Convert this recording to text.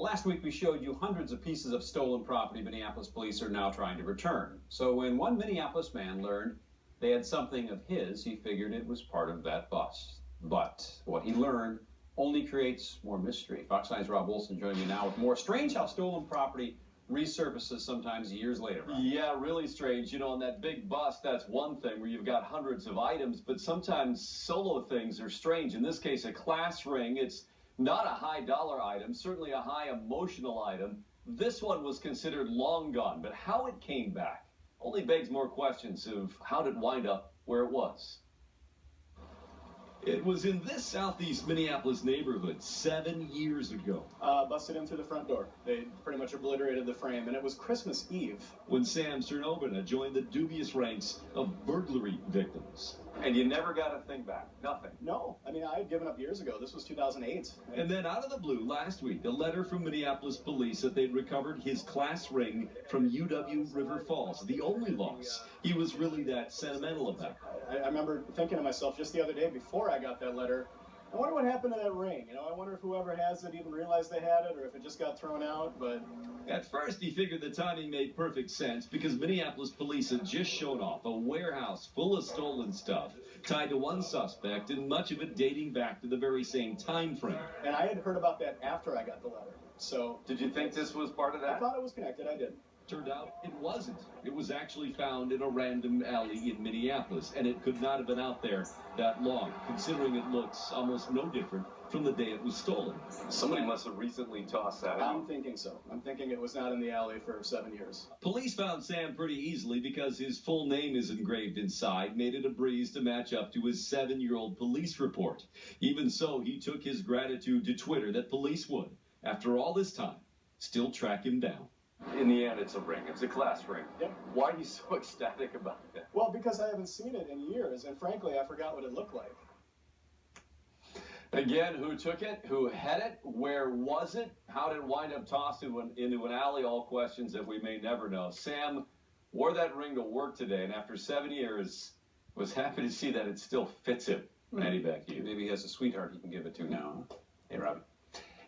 Last week we showed you hundreds of pieces of stolen property Minneapolis police are now trying to return. So when one Minneapolis man learned they had something of his, he figured it was part of that bust. But what he learned only creates more mystery. Fox 9's Rob Wilson joining me now with more. Strange how stolen property resurfaces sometimes years later. Right? Yeah, really strange. You know, on that big bust, that's one thing where you've got hundreds of items, but sometimes solo things are strange. In this case, a class ring. It's not a high dollar item, certainly a high emotional item. This one was considered long gone, but how it came back only begs more questions of how did it wind up where it was. It was in this southeast Minneapolis neighborhood 7 years ago. Busted in through the front door. They pretty much obliterated the frame, and it was Christmas Eve. When Sam Cernovina joined the dubious ranks of burglary victims. And you never got a thing back? Nothing? No. I mean, I had given up years ago. This was 2008. And then out of the blue last week, a letter from Minneapolis police that they'd recovered his class ring from UW River Falls. The only loss he was really that sentimental about. I remember thinking to myself just the other day before I got that letter, I wonder what happened to that ring. You know, I wonder if whoever has it even realized they had it or if it just got thrown out, but... At first, he figured the timing made perfect sense because Minneapolis police had just shown off a warehouse full of stolen stuff tied to one suspect, and much of it dating back to the very same time frame. And I had heard about that after I got the letter, so... Did you think this was part of that? I thought it was connected, I did. Turned out it wasn't. It was actually found in a random alley in Minneapolis, and it could not have been out there that long, considering it looks almost no different from the day it was stolen. Somebody must have recently tossed that I'm out. thinking so. I'm thinking it was not in the alley for 7 years. Police found Sam pretty easily because his full name is engraved inside, made it a breeze to match up to his 7-year-old police report. Even so, he took his gratitude to Twitter that police would, after all this time, still track him down. In the end, it's a ring. It's a class ring. Yep. Why are you so ecstatic about it? Well, because I haven't seen it in years, and frankly, I forgot what it looked like. Again, who took it? Who had it? Where was it? How did it wind up tossed into an alley? All questions that we may never know. Sam wore that ring to work today, and after 7 years, was happy to see that it still fits him. Andy, back to you. Maybe he has a sweetheart he can give it to now. Huh? Hey, Robbie.